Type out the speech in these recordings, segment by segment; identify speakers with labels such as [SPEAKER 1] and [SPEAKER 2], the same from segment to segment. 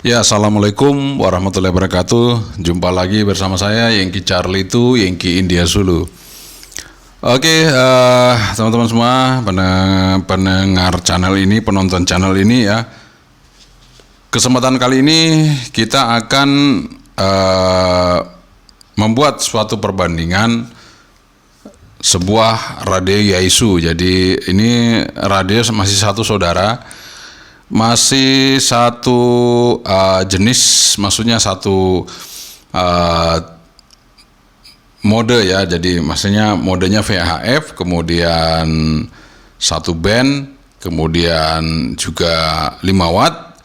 [SPEAKER 1] Ya, assalamualaikum warahmatullahi wabarakatuh. Jumpa lagi bersama saya Yengki Charlie itu Yengki India Zulu. Oke, teman-teman semua pendengar channel ini, penonton channel ini ya. Kesempatan kali ini kita akan membuat suatu perbandingan sebuah radio Yaesu. Jadi ini radio masih satu saudara. Masih satu jenis, maksudnya satu mode ya. Jadi maksudnya modenya VHF, kemudian satu band, kemudian juga 5 watt.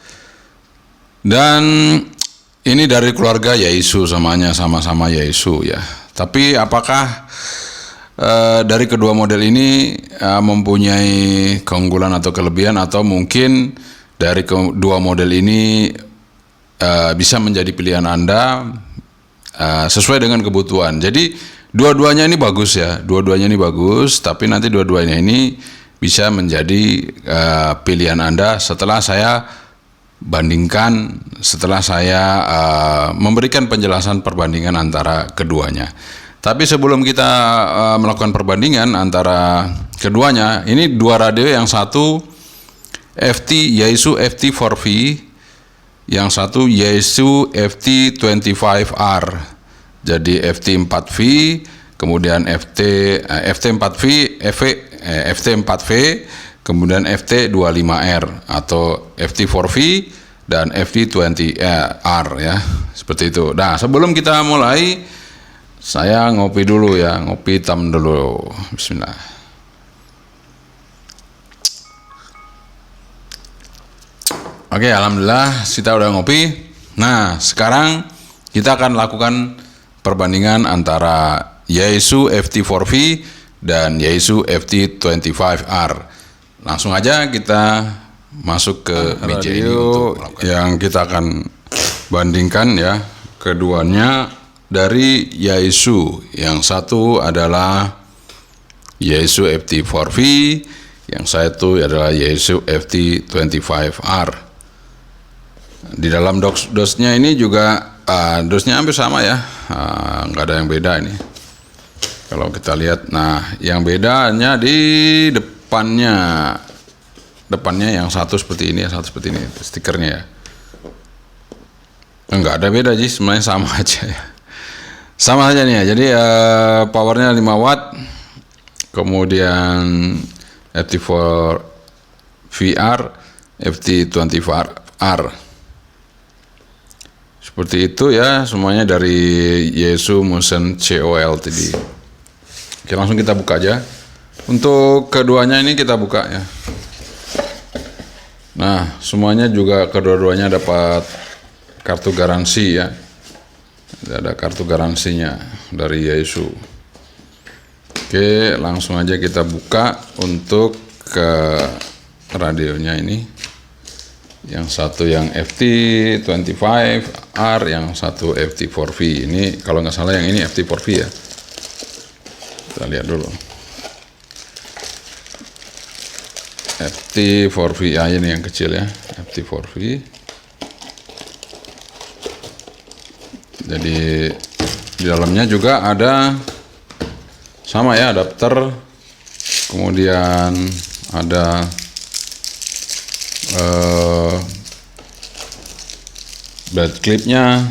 [SPEAKER 1] Dan ini dari keluarga Yaesu, sama-sama Yaesu ya. Tapi apakah dari kedua model ini mempunyai keunggulan atau kelebihan, atau mungkin dari kedua model ini bisa menjadi pilihan Anda sesuai dengan kebutuhan. Jadi dua-duanya ini bagus ya, tapi nanti dua-duanya ini bisa menjadi pilihan Anda setelah saya bandingkan, setelah saya memberikan penjelasan perbandingan antara keduanya. Tapi sebelum kita melakukan perbandingan antara keduanya, ini dua radio, yang satu Yaesu FT4V, yang satu Yaesu FT25R. Jadi FT4V, kemudian FT4V, FT4V, kemudian FT25R atau FT4V dan FT20R ya, seperti itu. Nah, sebelum kita mulai, saya ngopi dulu ya, ngopi hitam dulu. Bismillah. Oke, alhamdulillah kita udah ngopi. Nah, sekarang kita akan lakukan perbandingan antara Yaesu FT4V dan Yaesu FT25R. Langsung aja kita masuk ke meja ini untuk melakukan yang kita akan bandingkan ya, keduanya dari Yaesu. Yang satu adalah Yaesu FT4V, yang satu adalah Yaesu FT25R. Di dalam dosnya ini juga dosnya hampir sama ya, nggak ada yang beda ini. Kalau kita lihat, nah yang bedanya di depannya yang satu seperti ini, yang satu seperti ini stikernya ya. Nggak ada beda sih, sebenarnya sama aja ya. Sama aja nih ya. Jadi powernya 5 watt, kemudian FT4 VR, FT25R. Seperti itu ya, semuanya dari Yaesu Motion COL tadi. Oke, langsung kita buka aja. Untuk keduanya ini kita buka ya. Nah, semuanya juga kedua-duanya dapat kartu garansi ya. Ada kartu garansinya dari Yaesu. Oke, langsung aja kita buka untuk ke radionya ini. Yang satu yang FT25R, yang satu FT4V. Ini kalau nggak salah yang ini FT4V ya. Kita lihat dulu. FT4V ya, ini yang kecil ya, FT4V. Jadi di dalamnya juga ada sama ya, adapter, kemudian ada belt clipnya,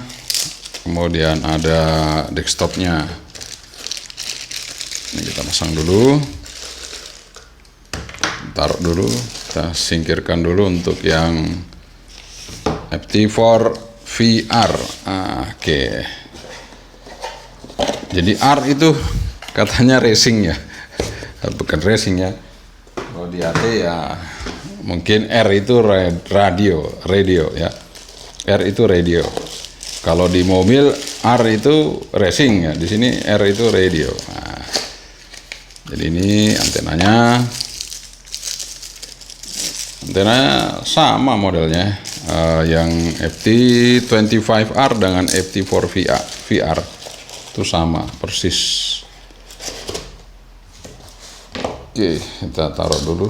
[SPEAKER 1] kemudian ada desktopnya. Ini kita pasang dulu, taruh dulu, kita singkirkan dulu untuk yang FT4 VR. Oke. Jadi R itu katanya racing ya, bukan racing ya. Kalau di AT ya mungkin R itu radio ya. R itu radio. Kalau di mobil R itu racing ya. Di sini R itu radio. Nah, jadi ini antenanya sama modelnya. Yang FT25R dengan FT4 VR itu sama persis. Oke, kita taruh dulu.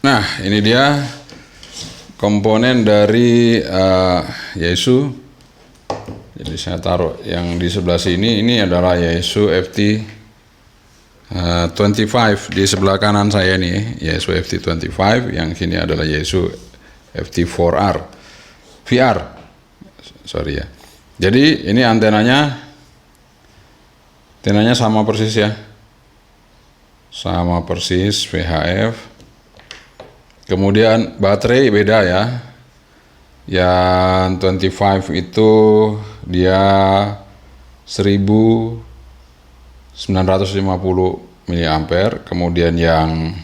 [SPEAKER 1] Nah, ini dia komponen dari Yaesu. Jadi saya taruh yang di sebelah sini, ini adalah Yaesu FT 25 di sebelah kanan saya nih, Yaesu FT 25, yang sini adalah Yaesu FT 4R VR. Sorry ya. Jadi ini antenanya sama persis ya. Sama persis VHF. Kemudian baterai beda ya. Yang 25 itu dia 1950 mAh. Kemudian yang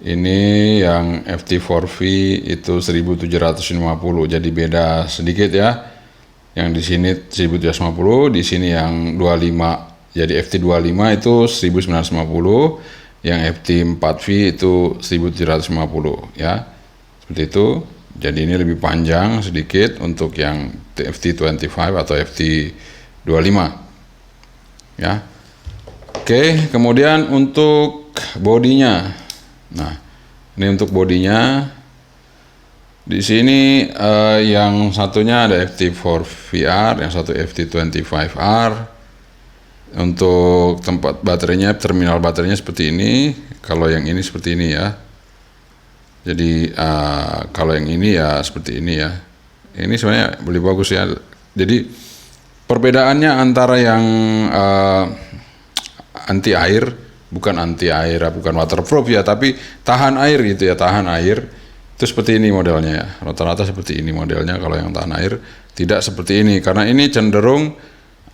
[SPEAKER 1] ini yang FT4V itu 1750. Jadi beda sedikit ya. Yang di sini 1750, di sini yang 25. Jadi FT25 itu 1950, yang FT4V itu 1750 ya. Seperti itu. Jadi ini lebih panjang sedikit untuk yang FT25 atau FT25 ya. Oke, kemudian untuk bodinya. Nah, ini untuk bodinya. Di sini yang satunya ada FT4VR, yang satu FT25R. Untuk tempat baterainya, terminal baterainya seperti ini. Kalau yang ini seperti ini ya. Jadi kalau yang ini ya seperti ini ya. Ini sebenarnya lebih bagus ya. Jadi perbedaannya antara yang anti air, bukan anti air, bukan waterproof ya, tapi tahan air gitu ya, tahan air. Itu seperti ini modelnya ya. Rata-rata seperti ini modelnya. Kalau yang tahan air tidak seperti ini, karena ini cenderung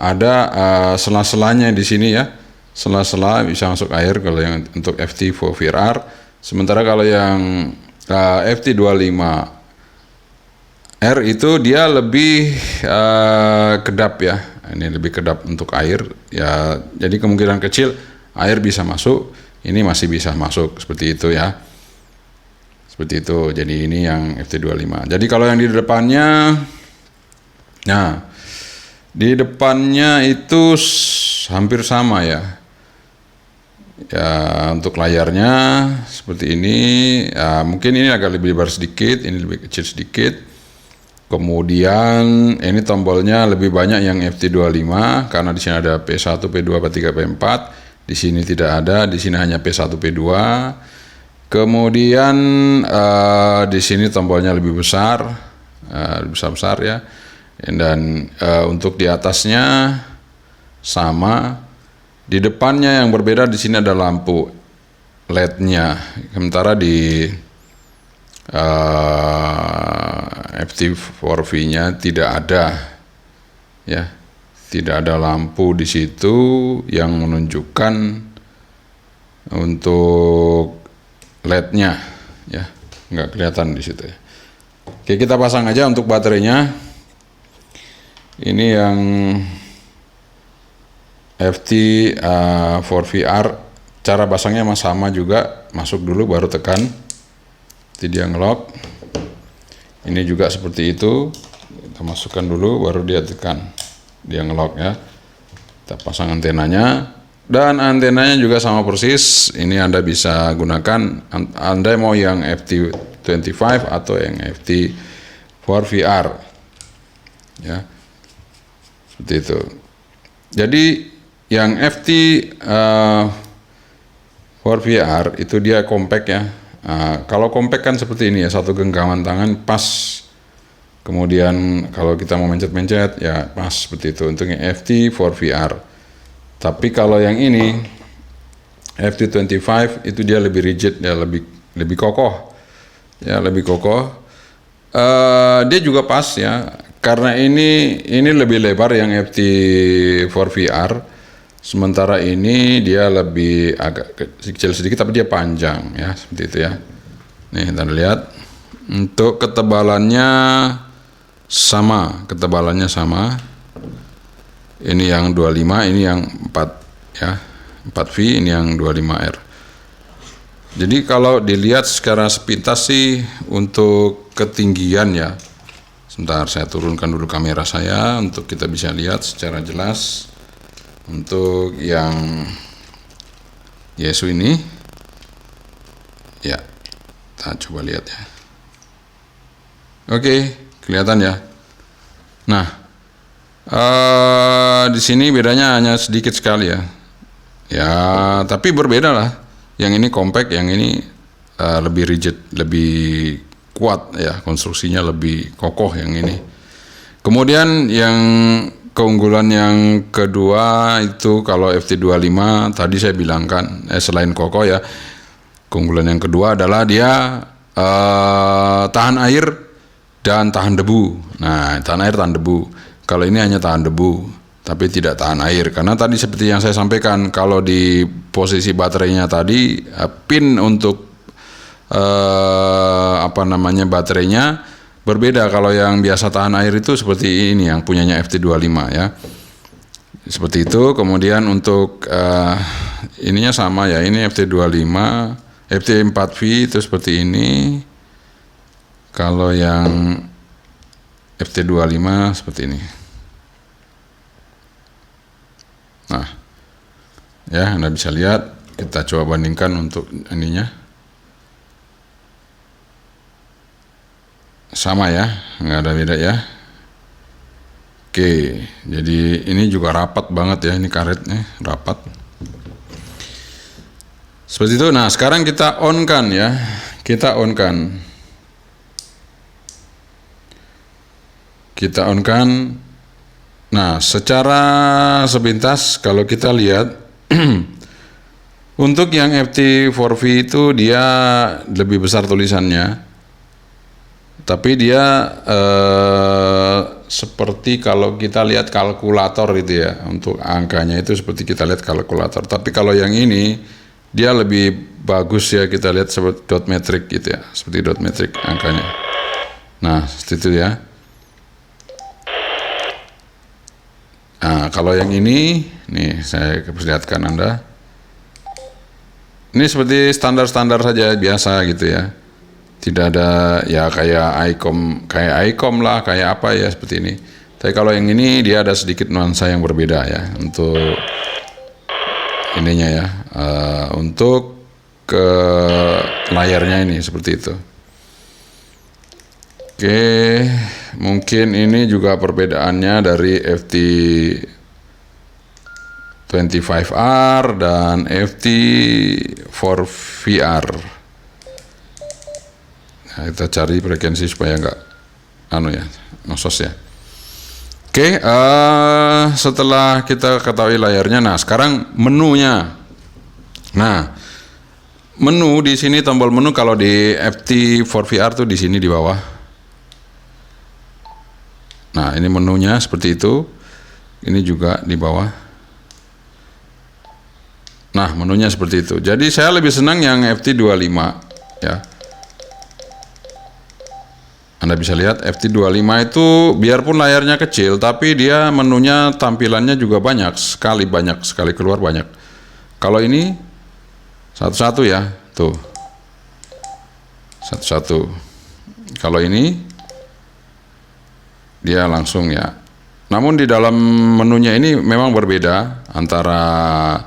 [SPEAKER 1] ada sela-selanya di sini ya. Sela-sela bisa masuk air kalau yang untuk FT4VR. Sementara kalau yang FT25R itu dia lebih kedap ya. Ini lebih kedap untuk air ya. Jadi kemungkinan kecil air bisa masuk. Ini masih bisa masuk seperti itu ya. Seperti itu. Jadi ini yang FT25. Jadi kalau yang di depannya, nah di depannya itu hampir sama ya. Ya, untuk layarnya seperti ini ya, mungkin ini agak lebih lebar sedikit, ini lebih kecil sedikit. Kemudian ini tombolnya lebih banyak yang FT25 karena di sini ada P1, P2, P3, P4. Di sini tidak ada, di sini hanya P1, P2. Kemudian di sini tombolnya lebih besar, besar ya. Dan untuk di atasnya sama. Di depannya yang berbeda, di sini ada lampu LED-nya, sementara di FT4V-nya tidak ada, ya, tidak ada lampu di situ yang menunjukkan untuk LED-nya, ya, nggak kelihatan di situ. Ya. Oke, kita pasang aja untuk baterainya. Ini yang FT4VR, cara pasangnya sama juga, masuk dulu baru tekan, jadi dia ngelock. Ini juga seperti itu, kita masukkan dulu baru dia tekan, dia ngelock ya. Kita pasang antenanya, dan antenanya juga sama persis. Ini Anda bisa gunakan, Anda mau yang FT25 atau yang FT4VR ya, seperti itu. Jadi yang FT4VR itu dia compact ya. Kalau compact kan seperti ini ya, satu genggaman tangan pas. Kemudian kalau kita mau mencet-mencet ya pas seperti itu untuk yang FT4VR. Tapi kalau yang ini FT25 itu dia lebih rigid ya, lebih kokoh. Ya, lebih kokoh. Dia juga pas ya. Karena ini lebih lebar yang FT4VR. Sementara ini dia lebih agak kecil sedikit, tapi dia panjang ya, seperti itu ya. Nih kita lihat, untuk ketebalannya sama, Ini yang 25, ini yang 4 ya, 4V, ini yang 25R. Jadi kalau dilihat secara sepintas sih untuk ketinggian ya. Sebentar, saya turunkan dulu kamera saya untuk kita bisa lihat secara jelas. Untuk yang Yaesu ini Ya, kita coba lihat ya. Oke, kelihatan ya. Nah, di sini bedanya hanya sedikit sekali ya. Ya, tapi berbeda lah. Yang ini compact, yang ini lebih rigid, lebih kuat ya, konstruksinya lebih kokoh yang ini. Kemudian yang keunggulan yang kedua itu kalau FT25 tadi saya bilangkan, selain kokoh ya, keunggulan yang kedua adalah dia tahan air dan tahan debu. Nah, tahan air, tahan debu. Kalau ini hanya tahan debu, tapi tidak tahan air. Karena tadi seperti yang saya sampaikan, kalau di posisi baterainya tadi, pin untuk baterainya berbeda. Kalau yang biasa tahan air itu seperti ini, yang punyanya FT25 ya. Seperti itu. Kemudian untuk ininya sama ya, ini FT25, FT4V itu seperti ini. Kalau yang FT25 seperti ini. Nah, ya Anda bisa lihat, kita coba bandingkan untuk ininya. Sama ya, nggak ada beda ya. Oke, jadi ini juga rapat banget ya, ini karetnya rapat. Seperti itu. Nah, sekarang kita on kan ya, kita on kan. Nah, secara sepintas kalau kita lihat untuk yang FT4V itu dia lebih besar tulisannya, tapi dia seperti kalau kita lihat kalkulator gitu ya, untuk angkanya itu seperti kita lihat kalkulator. Tapi kalau yang ini dia lebih bagus ya, kita lihat seperti dot metric gitu ya, seperti dot metric angkanya. Nah, seperti itu ya. Nah, kalau yang ini, nih saya perlihatkan Anda. Ini seperti standar-standar saja, biasa gitu ya. Tidak ada ya kayak ICOM lah, kayak apa ya seperti ini. Tapi kalau yang ini dia ada sedikit nuansa yang berbeda ya untuk ininya ya, untuk ke layarnya ini seperti itu. Oke, mungkin ini juga perbedaannya dari FT25R dan FT4VR. Nah, kita cari frekuensi supaya nggak ngosos ya. Oke, setelah kita ketahui layarnya, nah sekarang menunya. Nah, menu di sini, tombol menu kalau di FT4VR tuh di sini di bawah. Nah, ini menunya seperti itu. Ini juga di bawah. Nah, menunya seperti itu. Jadi saya lebih senang yang FT25 ya. Anda bisa lihat FT25 itu biarpun layarnya kecil, tapi dia menunya tampilannya juga banyak sekali keluar banyak. Kalau ini satu-satu ya, tuh. Satu-satu. Kalau ini dia langsung ya. Namun di dalam menunya ini memang berbeda antara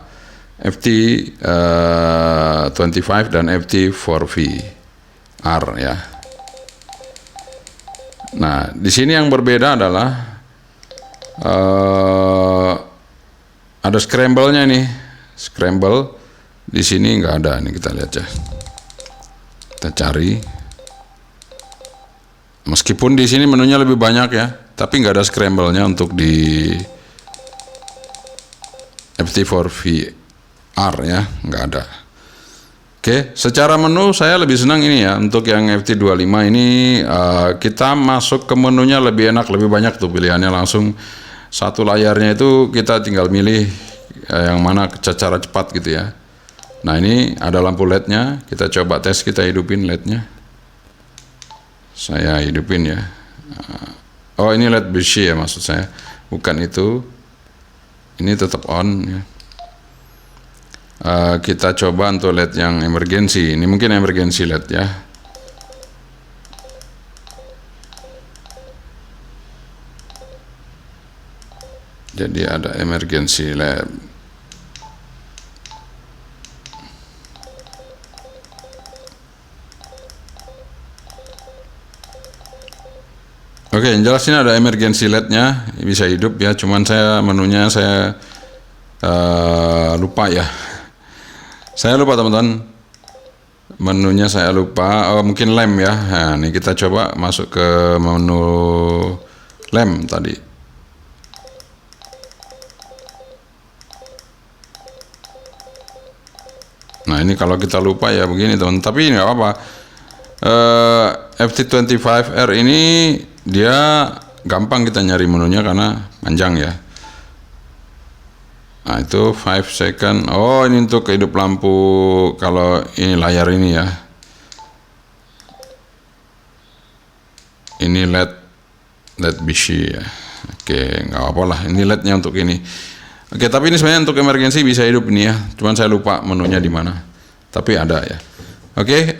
[SPEAKER 1] FT25 dan FT4VR ya. Nah, di sini yang berbeda adalah ada scramble-nya nih. Scramble di sini nggak ada. Nih kita lihat ya. Kita cari. Meskipun di sini menunya lebih banyak ya, tapi nggak ada scramble-nya untuk di FT4VR ya, nggak ada. Oke, secara menu saya lebih senang ini ya, untuk yang FT25 ini kita masuk ke menunya lebih enak, lebih banyak tuh pilihannya, langsung satu layarnya itu kita tinggal milih yang mana secara cepat gitu ya. Nah, ini ada lampu LED-nya, kita coba tes, kita hidupin LED-nya. Saya hidupin ya. Oh, ini LED bersih ya maksud saya, bukan itu. Ini tetap on ya. Kita coba untuk LED yang emergency. Ini mungkin emergency LED ya. Jadi ada emergency LED. Oke, yang jelas ini ada emergency LED-nya, bisa hidup ya. Cuman menunya saya lupa ya. Saya lupa teman-teman. Menunya saya lupa. Oh, mungkin lem ya. Nah, ini kita coba masuk ke menu lem tadi. Nah, ini kalau kita lupa ya begini teman. Tapi nggak apa-apa. FT25R ini dia gampang kita nyari menunya karena panjang ya. Nah, itu 5 second. Oh, ini untuk hidup lampu kalau ini layar ini ya. Ini LED BC ya. Oke, nggak apa-apa lah. Ini LED-nya untuk ini. Oke, tapi ini sebenarnya untuk emergency bisa hidup ini ya. Cuman saya lupa menunya di mana. Tapi ada ya. Oke,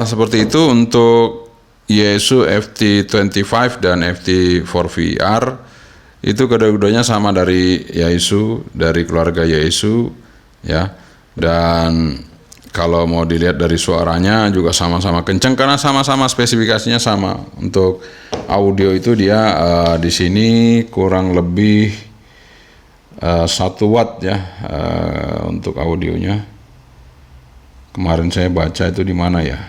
[SPEAKER 1] seperti itu untuk Yaesu FT25 dan FT4VR. Itu kedua-duanya sama dari Yaesu, dari keluarga Yaesu ya. Dan kalau mau dilihat dari suaranya juga sama-sama kencang karena sama-sama spesifikasinya sama. Untuk audio itu dia di sini kurang lebih 1 watt ya untuk audionya. Kemarin saya baca itu di mana ya?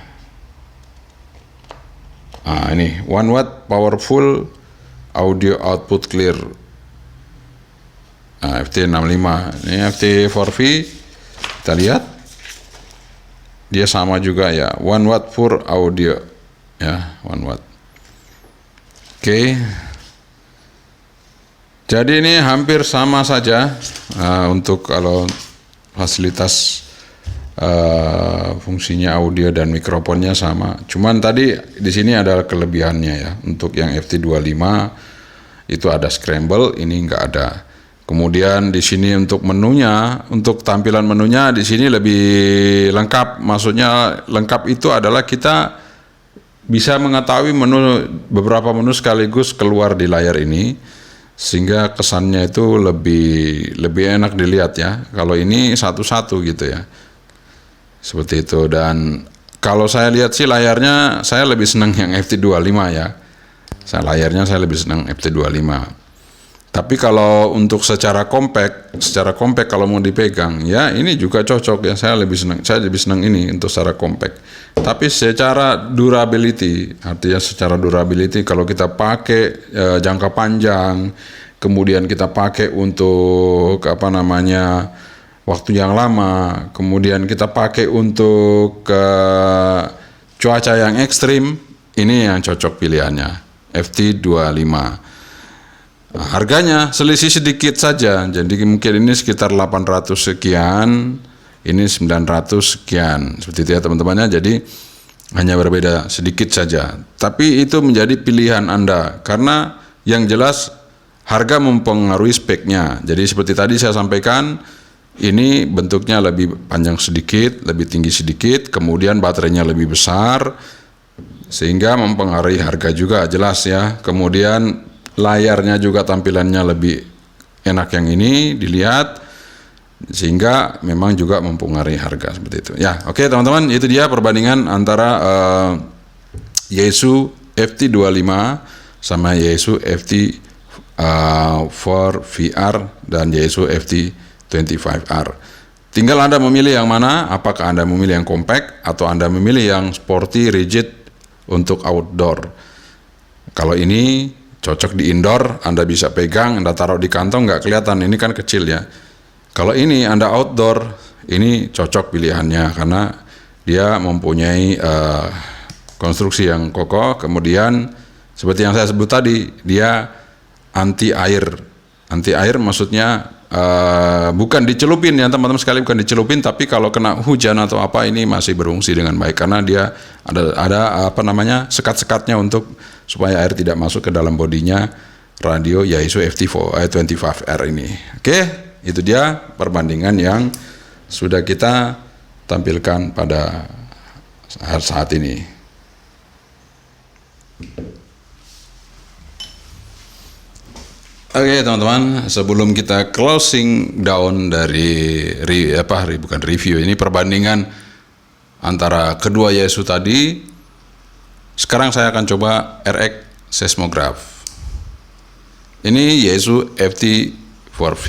[SPEAKER 1] Nah, ini 1 watt powerful audio output clear. Nah, FT65. Ini FT4V. Kita lihat. Dia sama juga ya. 1 watt for audio. Ya, 1 watt. Oke. Jadi ini hampir sama saja untuk kalau fasilitas fungsinya audio dan mikrofonnya sama. Cuman tadi di sini ada kelebihannya ya. Untuk yang FT25 itu ada scramble, ini enggak ada. Kemudian di sini untuk menunya, untuk tampilan menunya di sini lebih lengkap. Maksudnya lengkap itu adalah kita bisa mengetahui beberapa menu sekaligus keluar di layar ini, sehingga kesannya itu lebih enak dilihat ya. Kalau ini satu-satu gitu ya. Seperti itu. Dan kalau saya lihat sih layarnya saya lebih senang yang FT25 ya. Layarnya saya lebih senang FT25. Tapi kalau untuk secara compact kalau mau dipegang ya ini juga cocok ya. Saya lebih senang ini untuk secara compact. Tapi secara durability, artinya secara durability kalau kita pakai jangka panjang, kemudian kita pakai untuk waktu yang lama, kemudian kita pakai untuk cuaca yang ekstrim, ini yang cocok pilihannya, FT25. Nah, harganya selisih sedikit saja, jadi mungkin ini sekitar 800 sekian, ini 900 sekian, seperti itu ya teman-temannya, jadi hanya berbeda sedikit saja. Tapi itu menjadi pilihan Anda, karena yang jelas harga mempengaruhi speknya. Jadi seperti tadi saya sampaikan, ini bentuknya lebih panjang sedikit, lebih tinggi sedikit, kemudian baterainya lebih besar, sehingga mempengaruhi harga juga jelas ya. Kemudian layarnya juga tampilannya lebih enak yang ini dilihat, sehingga memang juga mempengaruhi harga seperti itu. Ya, oke teman-teman, itu dia perbandingan antara Yaesu FT25 sama Yaesu FT4VR dan Yaesu FT25R. Tinggal Anda memilih yang mana, apakah Anda memilih yang compact atau Anda memilih yang sporty, rigid untuk outdoor. Kalau ini cocok di indoor, Anda bisa pegang, Anda taruh di kantong nggak kelihatan, ini kan kecil ya. Kalau ini Anda outdoor, ini cocok pilihannya karena dia mempunyai konstruksi yang kokoh, kemudian seperti yang saya sebut tadi, dia anti air. Anti air maksudnya bukan dicelupin ya teman-teman sekali, bukan dicelupin, tapi kalau kena hujan atau apa ini masih berfungsi dengan baik karena dia ada sekat-sekatnya untuk supaya air tidak masuk ke dalam bodinya radio Yaesu FT25R ini. Oke, itu dia perbandingan yang sudah kita tampilkan pada saat ini. Oke teman-teman, sebelum kita closing down dari review ini, perbandingan antara kedua Yaesu tadi, sekarang saya akan coba RX seismograph. Ini Yaesu FT4V.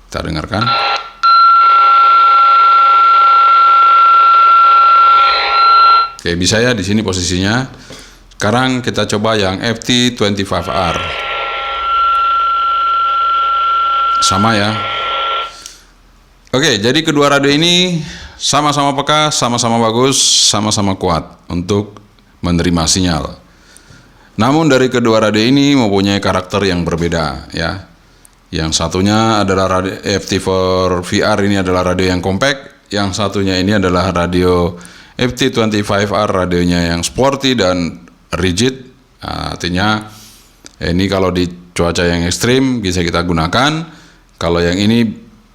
[SPEAKER 1] Kita dengarkan. Oke, bisa ya di sini posisinya. Sekarang kita coba yang FT25R. Sama ya. Oke, jadi kedua radio ini sama-sama peka, sama-sama bagus, sama-sama kuat untuk menerima sinyal. Namun dari kedua radio ini mempunyai karakter yang berbeda ya. Yang satunya adalah radio FT4VR, ini adalah radio yang compact. Yang satunya ini adalah radio FT25R, radionya yang sporty dan rigid. Artinya ini kalau di cuaca yang ekstrim bisa kita gunakan. Kalau yang ini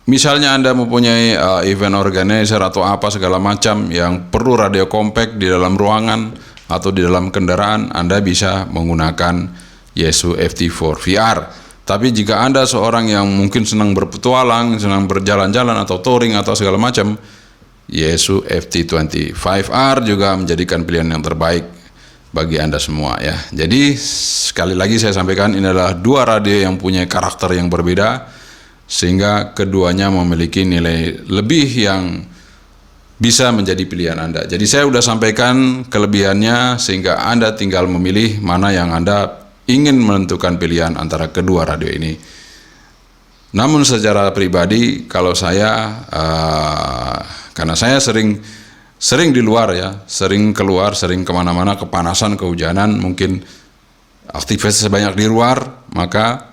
[SPEAKER 1] misalnya Anda mempunyai event organizer atau apa segala macam yang perlu radio compact di dalam ruangan atau di dalam kendaraan, Anda bisa menggunakan Yaesu FT4VR. Tapi jika Anda seorang yang mungkin senang berpetualang, senang berjalan-jalan atau touring atau segala macam, Yaesu FT25R juga menjadikan pilihan yang terbaik bagi Anda semua ya. Jadi sekali lagi saya sampaikan, ini adalah dua radio yang punya karakter yang berbeda, sehingga keduanya memiliki nilai lebih yang bisa menjadi pilihan Anda. Jadi saya sudah sampaikan kelebihannya, sehingga Anda tinggal memilih mana yang Anda ingin menentukan pilihan antara kedua radio ini. Namun secara pribadi, kalau saya karena saya sering di luar ya, sering keluar, sering kemana-mana, kepanasan, kehujanan, mungkin aktivitas banyak di luar, maka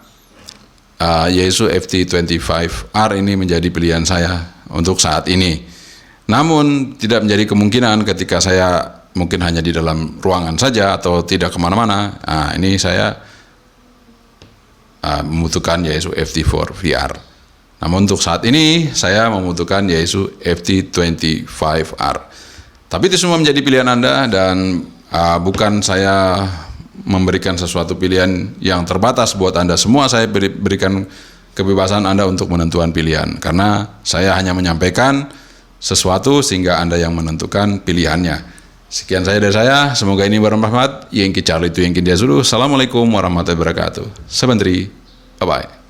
[SPEAKER 1] Yaesu FT25R ini menjadi pilihan saya untuk saat ini. Namun tidak menjadi kemungkinan ketika saya mungkin hanya di dalam ruangan saja atau tidak kemana-mana. Ini saya membutuhkan Yaesu FT4VR. Namun untuk saat ini saya membutuhkan Yaesu FT25R. Tapi itu semua menjadi pilihan Anda, dan bukan saya memberikan sesuatu pilihan yang terbatas buat Anda semua. Saya berikan kebebasan Anda untuk menentukan pilihan, karena saya hanya menyampaikan sesuatu sehingga Anda yang menentukan pilihannya. Sekian saya dari saya, semoga ini bermanfaat. Yankee Charlie itu Yankee dia suruh. Assalamualaikum warahmatullahi wabarakatuh. Sebentri, bye bye.